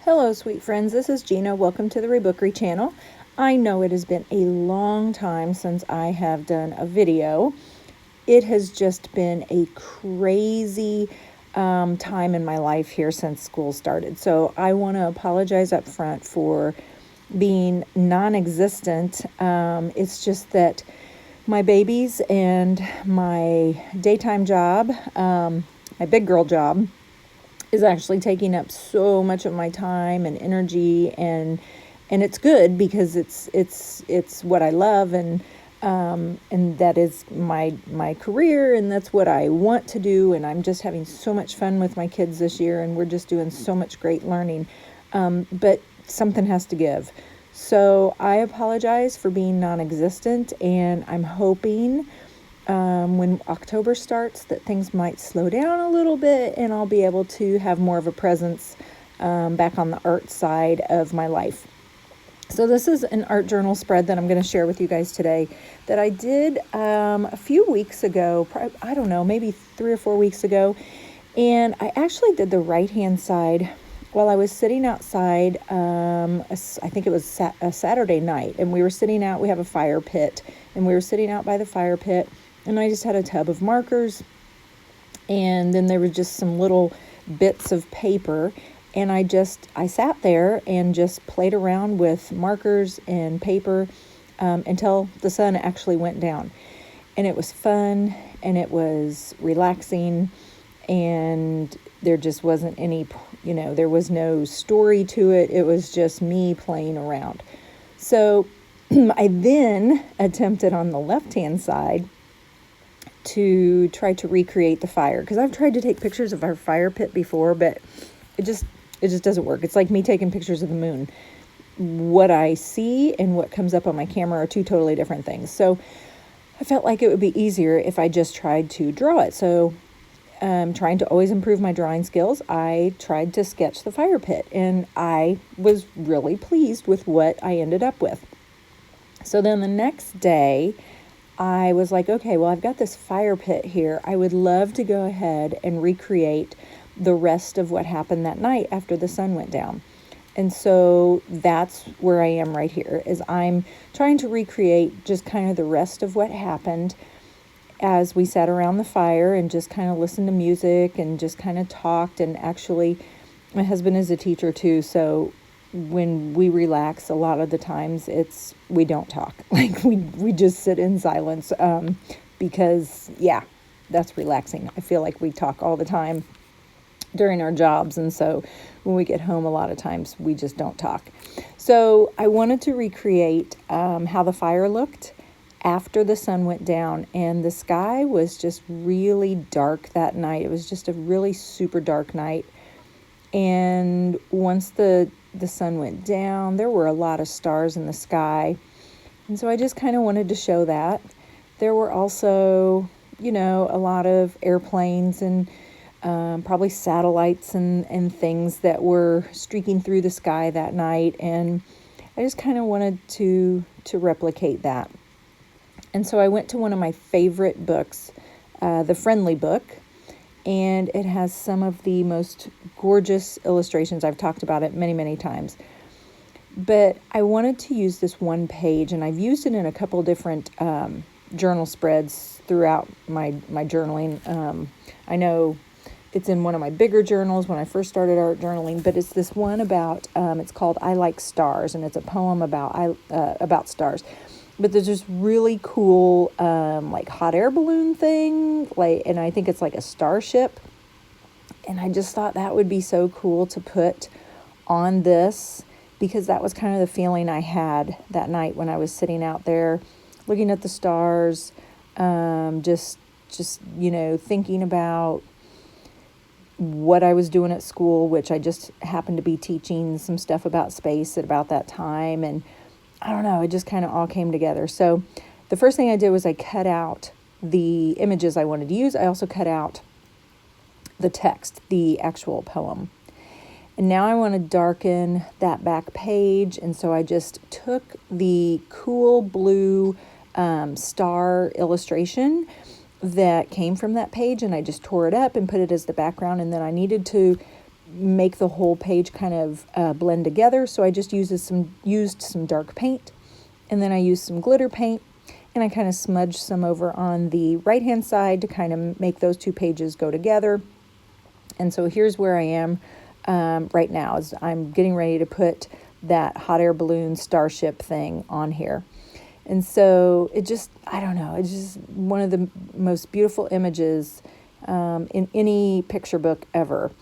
Hello, sweet friends. This is Gina. Welcome to the Rebookery channel. I know it has been a long time since I have done a video. It has just been a crazy time in my life here since school started. So I want to apologize up front for being non-existent. It's just that my babies and my daytime job, my big girl job, is actually taking up so much of my time and energy, and it's good because it's what I love, and that is my career, and that's what I want to do, and I'm just having so much fun with my kids this year, and we're just doing so much great learning, but something has to give. So I apologize for being non-existent, and I'm hoping when October starts that things might slow down a little bit and I'll be able to have more of a presence back on the art side of my life. So this is an art journal spread that I'm going to share with you guys today that I did a few weeks ago, I don't know, maybe 3 or 4 weeks ago. And I actually did the right-hand side while I was sitting outside. I think it was a Saturday night, and we were sitting out. We have a fire pit, and we were sitting out by the fire pit, and I just had a tub of markers, and then there were just some little bits of paper, and I sat there and just played around with markers and paper until the sun actually went down. And it was fun, and it was relaxing, and there just wasn't any, there was no story to it. It was just me playing around. So I then attempted on the left-hand side to try to recreate the fire, because I've tried to take pictures of our fire pit before, but it just doesn't work. It's like me taking pictures of the moon. What I see and what comes up on my camera are two totally different things. So I felt like it would be easier if I just tried to draw it. So trying to always improve my drawing skills, I tried to sketch the fire pit, and I was really pleased with what I ended up with. So then the next day, I was like, okay, well, I've got this fire pit here. I would love to go ahead and recreate the rest of what happened that night after the sun went down. And so that's where I am right here, is I'm trying to recreate just kind of the rest of what happened as we sat around the fire and just kind of listened to music and just kind of talked. And actually, my husband is a teacher too, so when we relax, a lot of the times we don't talk. Like we just sit in silence because, yeah, that's relaxing. I feel like we talk all the time during our jobs, and so when we get home, a lot of times we just don't talk. So I wanted to recreate how the fire looked after the sun went down, and the sky was just really dark that night. It was just a really super dark night. And once the sun went down, there were a lot of stars in the sky. And so I just kind of wanted to show that. There were also, a lot of airplanes and probably satellites and things that were streaking through the sky that night. And I just kind of wanted to replicate that. And so I went to one of my favorite books, The Friendly Book, and it has some of the most gorgeous illustrations. I've talked about it many, many times. But I wanted to use this one page, and I've used it in a couple different journal spreads throughout my journaling. I know it's in one of my bigger journals when I first started art journaling, but it's this one about, it's called I Like Stars, and it's a poem about stars. But there's this really cool, like hot air balloon thing, and I think it's like a starship. And I just thought that would be so cool to put on this, because that was kind of the feeling I had that night when I was sitting out there looking at the stars, just thinking about what I was doing at school, which I just happened to be teaching some stuff about space at about that time. And I don't know, it just kind of all came together. So the first thing I did was I cut out the images I wanted to use. I also cut out the text, the actual poem. And now I want to darken that back page. And so I just took the cool blue star illustration that came from that page, and I just tore it up and put it as the background. And then I needed to make the whole page kind of blend together. So I just used some dark paint, and then I used some glitter paint, and I kind of smudged some over on the right hand side to kind of make those two pages go together. And so here's where I am right now, is I'm getting ready to put that hot air balloon starship thing on here. And so it just, I don't know, it's just one of the most beautiful images in any picture book ever.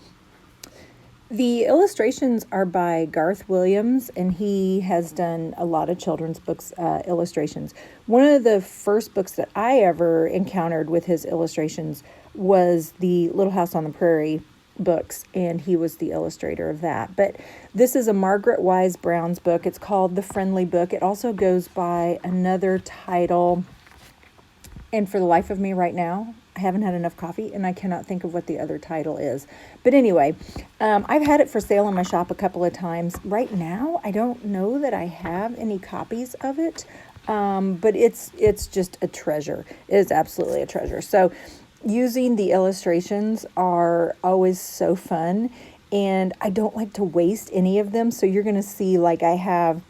The illustrations are by Garth Williams, and he has done a lot of children's books illustrations. One of the first books that I ever encountered with his illustrations was the Little House on the Prairie books, and he was the illustrator of that. But this is a Margaret Wise Brown's book. It's called The Friendly Book. It also goes by another title, and for the life of me right now, I haven't had enough coffee and I cannot think of what the other title is. But anyway, I've had it for sale in my shop a couple of times. Right now, I don't know that I have any copies of it, but it's just a treasure. It is absolutely a treasure. So using the illustrations are always so fun, and I don't like to waste any of them. So you're going to see, like, I have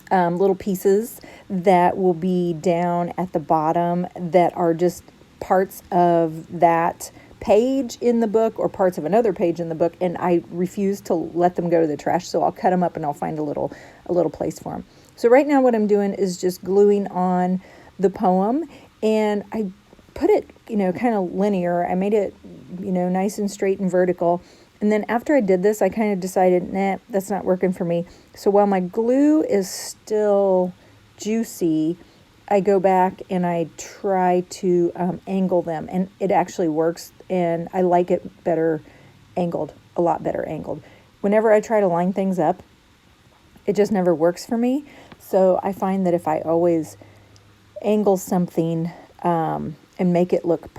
little pieces that will be down at the bottom that are just parts of that page in the book or parts of another page in the book, and I refuse to let them go to the trash, so I'll cut them up and I'll find a little place for them. So right now what I'm doing is just gluing on the poem, and I put it, kind of linear. I made it, nice and straight and vertical. And then after I did this, I kind of decided, nah, that's not working for me. So while my glue is still juicy, I go back and I try to angle them, and it actually works, and I like it better angled, a lot better angled. Whenever I try to line things up, it just never works for me. So I find that if I always angle something and make it look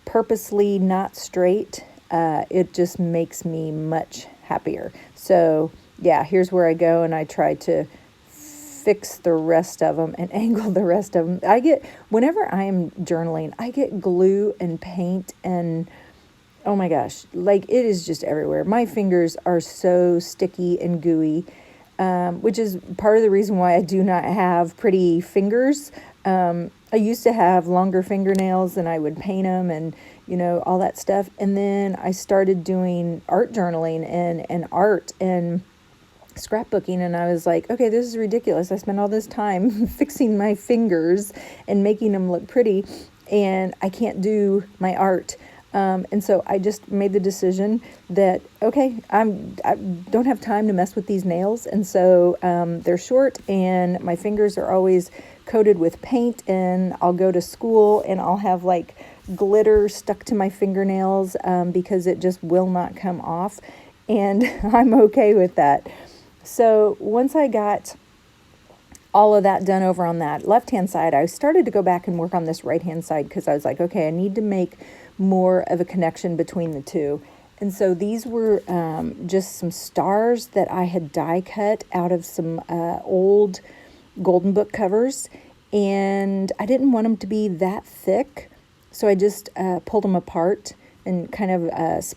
purposely not straight, it just makes me much happier. So yeah, here's where I go and I try to fix the rest of them and angle the rest of them. Whenever I am journaling, I get glue and paint, and oh my gosh, like, it is just everywhere. My fingers are so sticky and gooey, which is part of the reason why I do not have pretty fingers. I used to have longer fingernails and I would paint them and, all that stuff. And then I started doing art journaling and art and scrapbooking, and I was like, okay, this is ridiculous. I spent all this time fixing my fingers and making them look pretty, and I can't do my art. And so I just made the decision that, okay, I don't have time to mess with these nails. And so they're short and my fingers are always coated with paint, and I'll go to school and I'll have like glitter stuck to my fingernails because it just will not come off. And I'm okay with that. So once I got all of that done over on that left-hand side, I started to go back and work on this right-hand side because I was like, okay, I need to make more of a connection between the two. And so these were just some stars that I had die cut out of some old Golden Book covers, and I didn't want them to be that thick, so I just pulled them apart and kind of,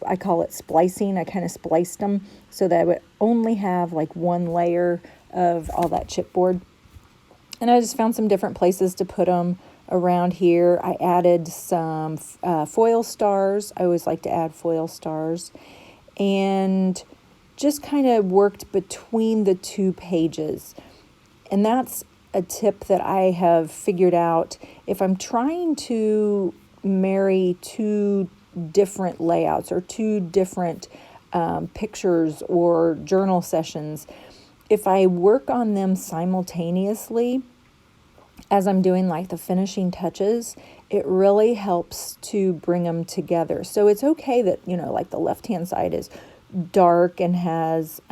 I call it splicing. I kind of spliced them so that I would only have like one layer of all that chipboard. And I just found some different places to put them around here. I added some foil stars. I always like to add foil stars. And just kind of worked between the two pages. And that's a tip that I have figured out. If I'm trying to marry two different layouts or two different pictures or journal sessions, if I work on them simultaneously as I'm doing like the finishing touches, it really helps to bring them together. So it's okay that, like the left-hand side is dark and has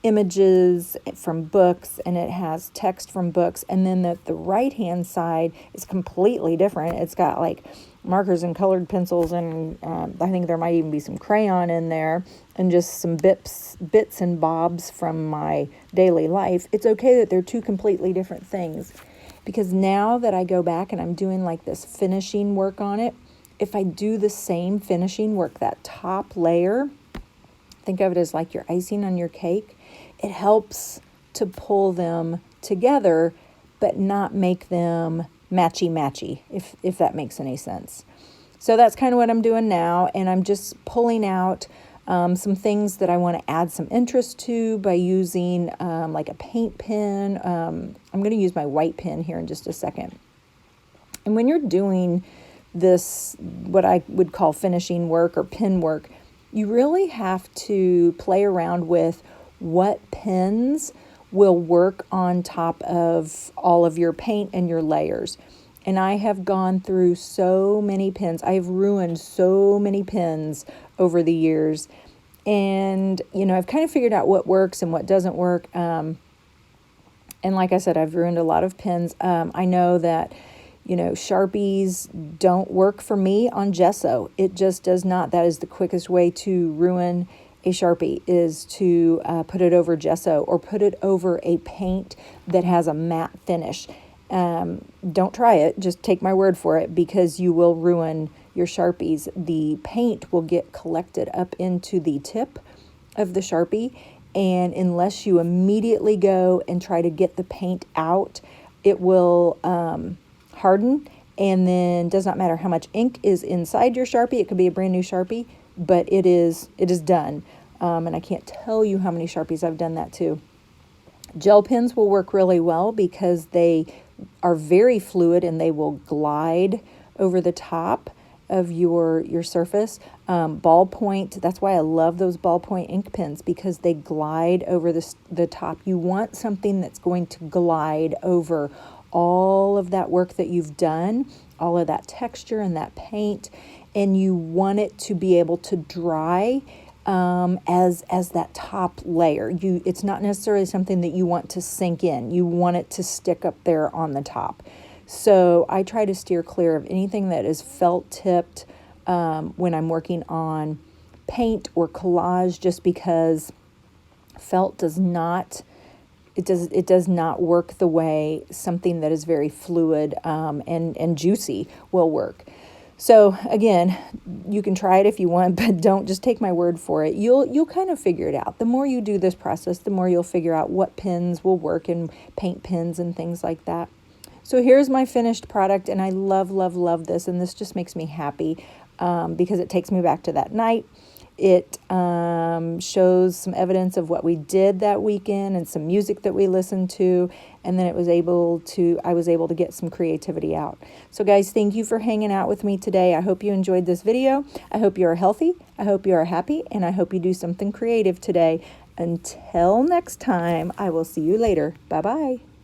images from books and it has text from books, and then the right-hand side is completely different. It's got like markers and colored pencils, and I think there might even be some crayon in there, and just some bits and bobs from my daily life. It's okay that they're two completely different things, because now that I go back and I'm doing like this finishing work on it, if I do the same finishing work, that top layer, think of it as like your icing on your cake. It helps to pull them together, but not make them matchy-matchy, if that makes any sense. So that's kind of what I'm doing now, and I'm just pulling out some things that I want to add some interest to by using like a paint pen. I'm going to use my white pen here in just a second. And when you're doing this, what I would call finishing work or pen work, you really have to play around with what pens will work on top of all of your paint and your layers. And I have gone through so many pens. I've ruined so many pens over the years. And, I've kind of figured out what works and what doesn't work. And like I said, I've ruined a lot of pens. I know that, Sharpies don't work for me on gesso. It just does not. That is the quickest way to ruin a Sharpie, is to put it over gesso or put it over a paint that has a matte finish. Don't try it. Just take my word for it, because you will ruin your Sharpies. The paint will get collected up into the tip of the Sharpie, and unless you immediately go and try to get the paint out, it will harden, and then does not matter how much ink is inside your Sharpie. It could be a brand new Sharpie, but it is done. And I can't tell you how many Sharpies I've done that to. Gel pens will work really well because they are very fluid and they will glide over the top of your surface. Ballpoint, that's why I love those ballpoint ink pens, because they glide over the top. You want something that's going to glide over all of that work that you've done, all of that texture and that paint, and you want it to be able to dry as that top layer. It's not necessarily something that you want to sink in. You want it to stick up there on the top. So I try to steer clear of anything that is felt tipped when I'm working on paint or collage, just because felt does not work the way something that is very fluid and juicy will work. So again, you can try it if you want, but don't just take my word for it. You'll kind of figure it out. The more you do this process, the more you'll figure out what pens will work, and paint pens and things like that. So here's my finished product, and I love, love, love this, and this just makes me happy because it takes me back to that night. It shows some evidence of what we did that weekend and some music that we listened to, and then I was able to get some creativity out. So guys, thank you for hanging out with me today. I hope you enjoyed this video. I hope you are healthy. I hope you are happy, and I hope you do something creative today. Until next time, I will see you later. Bye-bye.